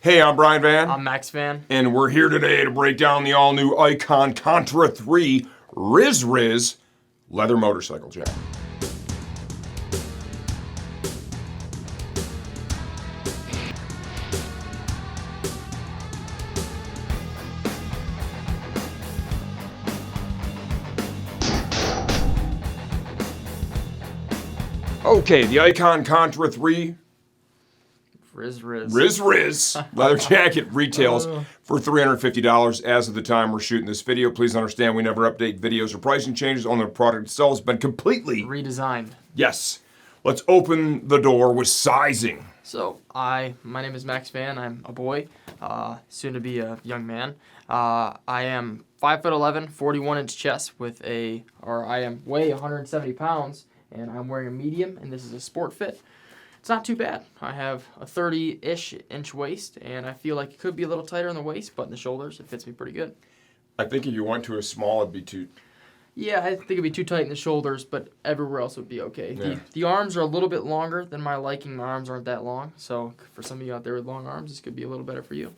Hey, I'm Brian Van. I'm Max Van. And we're here today to break down the all-new Icon Contra3 Rizz Rizz leather motorcycle jacket. Okay, the Icon Contra3 Rizz Rizz. Rizz Rizz leather jacket retails for $350 as of the time we're shooting this video. Please understand we never update videos or pricing changes on the product itself. Has been completely redesigned. Yes. Let's open the door with sizing. So my name is Max Van. I'm a boy, soon to be a young man. I am 5'11", 41-inch chest I weigh 170 pounds, and I'm wearing a medium, and this is a sport fit. It's not too bad. I have a 30-ish inch waist, and I feel like it could be a little tighter in the waist, but in the shoulders, it fits me pretty good. I think if you went to a small, it'd be too... Yeah, I think it'd be too tight in the shoulders, but everywhere else would be okay. Yeah. The arms are a little bit longer than my liking. My arms aren't that long, so for some of you out there with long arms, this could be a little better for you.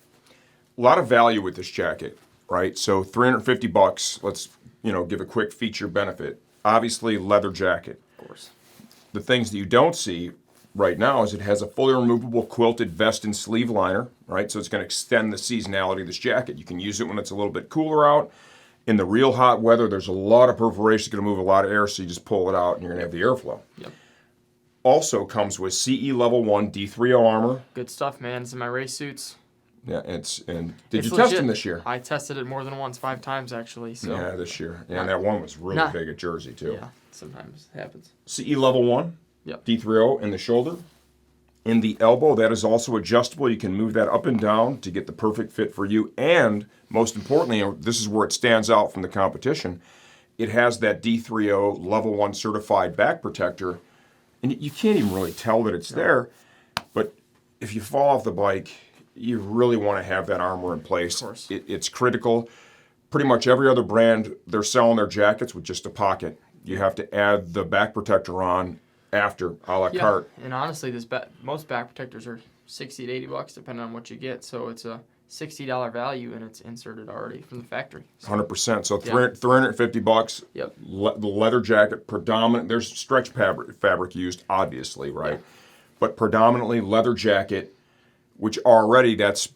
A lot of value with this jacket, right? So $350. Let's, give a quick feature benefit. Obviously, leather jacket. Of course. The things that you don't see right now is it has a fully removable quilted vest and sleeve liner, right? So it's going to extend the seasonality of this jacket. You can use it when it's a little bit cooler out. In the real hot weather, there's a lot of perforation. It's going to move a lot of air, so you just pull it out and you're going to have the airflow. Yep. Also comes with CE Level 1 D3O armor. Good stuff, man. It's in my race suits. Yeah, did It's you legit. test them this year? I tested it more than once, 5 times actually. So. Yeah, this year. Yeah, and that one was really big at Jersey, too. Yeah, sometimes it happens. CE Level 1, Yep. D3O in the shoulder. In the elbow, that is also adjustable. You can move that up and down to get the perfect fit for you. And most importantly, this is where it stands out from the competition, it has that D3O Level 1 certified back protector. And you can't even really tell that it's there. But if you fall off the bike, you really want to have that armor in place. Of course. It's critical. Pretty much every other brand, they're selling their jackets with just a pocket. You have to add the back protector on after, a la carte. And honestly, most back protectors are $60 to $80 depending on what you get. So it's a $60 value, and it's inserted already from the factory. So, 100%. So $350. Yep. The leather jacket, predominant. There's stretch fabric used, obviously, right? Yeah. But predominantly leather jacket, which already that's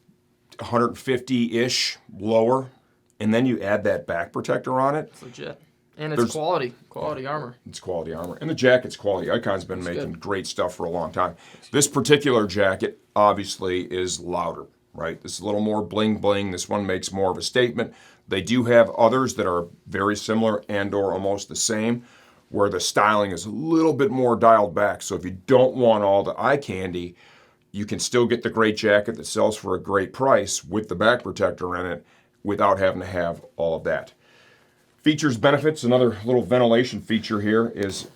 150-ish lower, and then you add that back protector on it. It's legit. And it's quality armor. It's quality armor. And the jacket's quality. Icon's been making great stuff for a long time. This particular jacket, obviously, is louder, right? This is a little more bling-bling. This one makes more of a statement. They do have others that are very similar and or almost the same, where the styling is a little bit more dialed back. So if you don't want all the eye candy, you can still get the great jacket that sells for a great price with the back protector in it without having to have all of that. Features, benefits, another little ventilation feature here is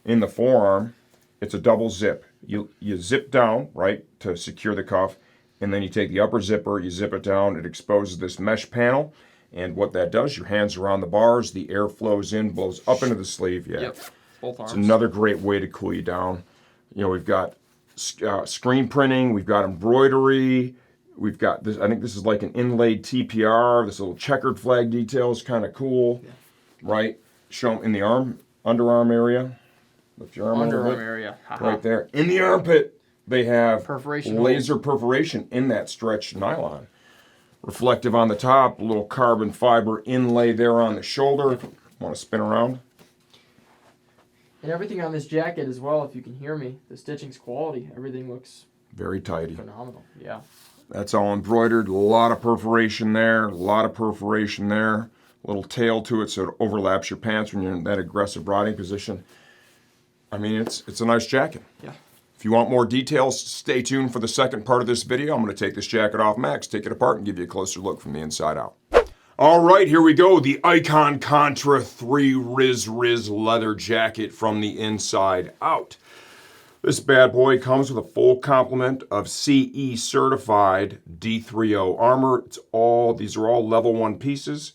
in the forearm. It's a double zip. You zip down, right, to secure the cuff, and then you take the upper zipper, you zip it down, it exposes this mesh panel, and what that does, your hands are on the bars, the air flows in, blows up into the sleeve. Yeah. Yep, both arms. It's another great way to cool you down. We've got screen printing, we've got embroidery, we've got this. I think this is like an inlaid TPR. This little checkered flag detail is kind of cool, right? Show them in the underarm area. Lift your arm underarm area, right there. In the armpit, they have perforation laser perforation in that stretched nylon. Reflective on the top, a little carbon fiber inlay there on the shoulder. Want to spin around? And everything on this jacket as well, if you can hear me, the stitching's quality. Everything looks very tidy. Phenomenal, yeah. That's all embroidered. A lot of perforation there. A lot of perforation there. A little tail to it so it overlaps your pants when you're in that aggressive riding position. I mean, it's a nice jacket. Yeah. If you want more details, stay tuned for the second part of this video. I'm going to take this jacket off Max, take it apart, and give you a closer look from the inside out. All right, here we go. The Icon Contra3 Rizz Rizz leather jacket from the inside out. This bad boy comes with a full complement of CE certified D3O armor. These are all level 1 pieces.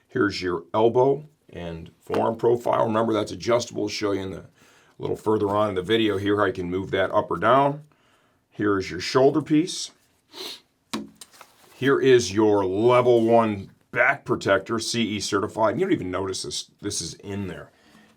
Here's your elbow and forearm profile. Remember, that's adjustable. I'll show you a little further on in the video here how you can move that up or down. Here's your shoulder piece. Here is your level 1 back protector, CE certified. You don't even notice this is in there.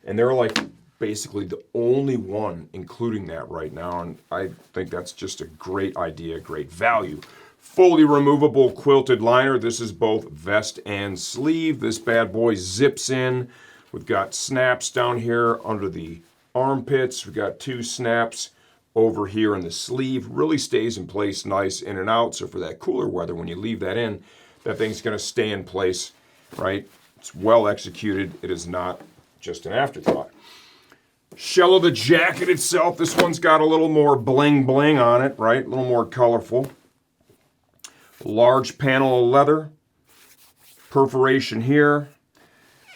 And they're like basically the only one including that right now. And I think that's just a great idea, great value. Fully removable quilted liner. This is both vest and sleeve. This bad boy zips in. We've got snaps down here under the armpits. We've got 2 snaps over here in the sleeve. Really stays in place nice in and out. So for that cooler weather, when you leave that in, that thing's going to stay in place, right? It's well executed. It is not just an afterthought. Shell of the jacket itself. This one's got a little more bling bling on it, right? A little more colorful. Large panel of leather. Perforation here.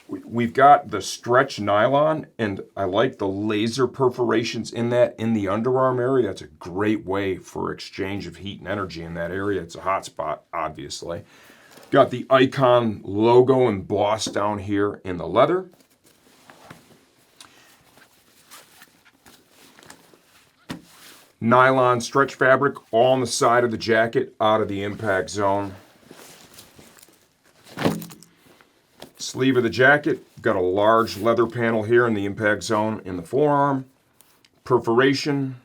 We've got the stretch nylon, and I like the laser perforations in that in the underarm area. That's a great way for exchange of heat and energy in that area. It's a hot spot, obviously. Got the Icon logo embossed down here in the leather. Nylon stretch fabric all on the side of the jacket, out of the impact zone. Sleeve of the jacket, got a large leather panel here in the impact zone in the forearm. Perforation,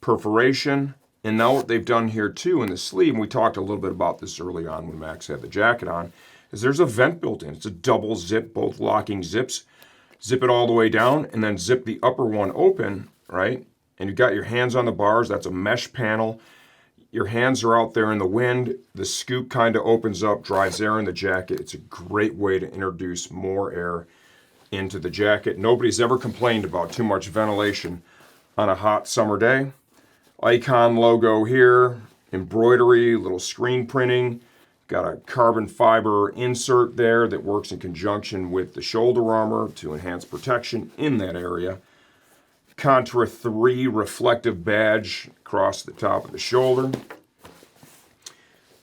perforation. And now what they've done here too in the sleeve, and we talked a little bit about this early on when Max had the jacket on, is there's a vent built in. It's a double zip, both locking zips. Zip it all the way down and then zip the upper one open, right? And you've got your hands on the bars. That's a mesh panel. Your hands are out there in the wind. The scoop kind of opens up, drives air in the jacket. It's a great way to introduce more air into the jacket. Nobody's ever complained about too much ventilation on a hot summer day. Icon logo here, embroidery, little screen printing. Got a carbon fiber insert there that works in conjunction with the shoulder armor to enhance protection in that area. Contra3 reflective badge across the top of the shoulder.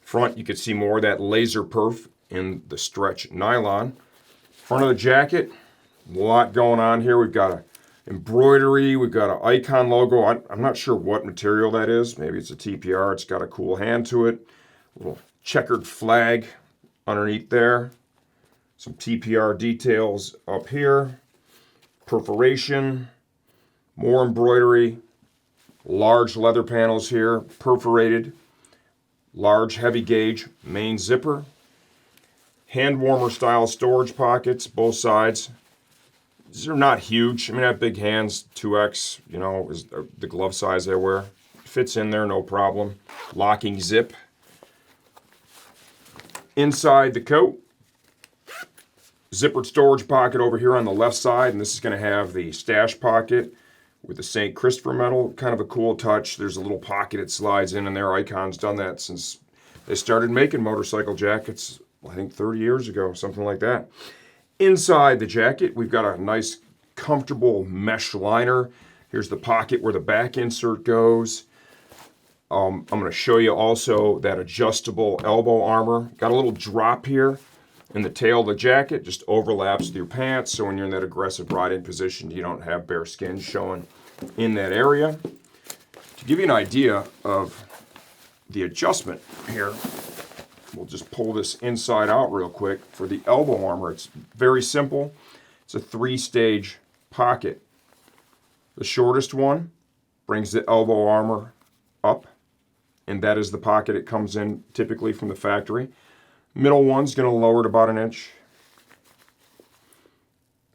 Front, you can see more of that laser perf in the stretch nylon. Front of the jacket, a lot going on here. We've got a embroidery, we've got an Icon logo. I'm not sure what material that is. Maybe it's a TPR. It's got a cool hand to it. A little checkered flag underneath there. Some TPR details up here. Perforation. More embroidery, large leather panels here, perforated, large heavy gauge main zipper, hand warmer style storage pockets, both sides. These are not huge. I mean, I have big hands, 2X, you know, is the glove size I wear. Fits in there, no problem. Locking zip. Inside the coat, zippered storage pocket over here on the left side, and this is going to have the stash pocket with the St. Christopher medal, kind of a cool touch. There's a little pocket it slides in there. Icon's done that since they started making motorcycle jackets, I think 30 years ago, something like that. Inside the jacket, we've got a nice, comfortable mesh liner. Here's the pocket where the back insert goes. I'm going to show you also that adjustable elbow armor. Got a little drop here in the tail of the jacket, just overlaps with your pants, so when you're in that aggressive riding position, you don't have bare skin showing in that area. To give you an idea of the adjustment here, we'll just pull this inside out real quick. For the elbow armor, it's very simple. It's a 3-stage pocket. The shortest one brings the elbow armor up, and that is the pocket it comes in typically from the factory. Middle one's going to lower it about an inch.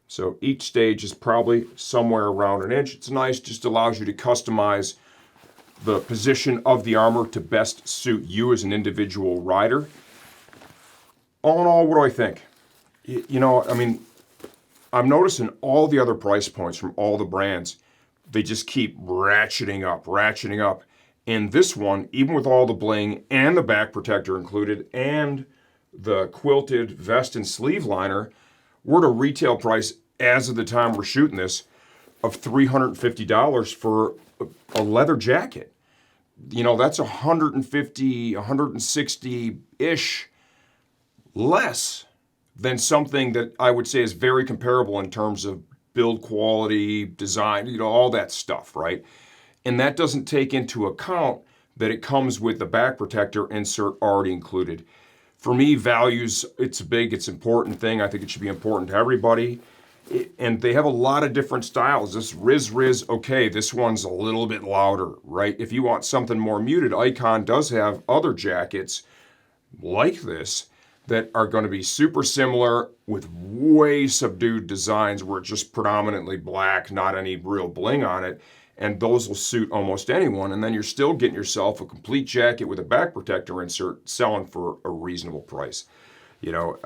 So each stage is probably somewhere around an inch. It's nice, just allows you to customize the position of the armor to best suit you as an individual rider. All in all, what do I think? You know, I mean, I'm noticing all the other price points from all the brands, they just keep ratcheting up. And this one, even with all the bling and the back protector included and the quilted vest and sleeve liner, we're at a retail price, as of the time we're shooting this, of $350 for a leather jacket. You know, that's $150, $160-ish less than something that I would say is very comparable in terms of build quality, design, you know, all that stuff, right? And that doesn't take into account that it comes with the back protector insert already included. For me, values, it's a big, it's important thing. I think it should be important to everybody. And they have a lot of different styles. This Rizz Rizz, okay, this one's a little bit louder, right? If you want something more muted, Icon does have other jackets like this that are going to be super similar with way subdued designs where it's just predominantly black, not any real bling on it. And those will suit almost anyone. And then you're still getting yourself a complete jacket with a back protector insert selling for a reasonable price. You know,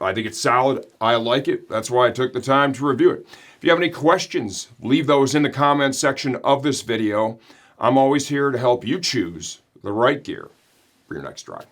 I think it's solid. I like it. That's why I took the time to review it. If you have any questions, leave those in the comments section of this video. I'm always here to help you choose the right gear for your next ride.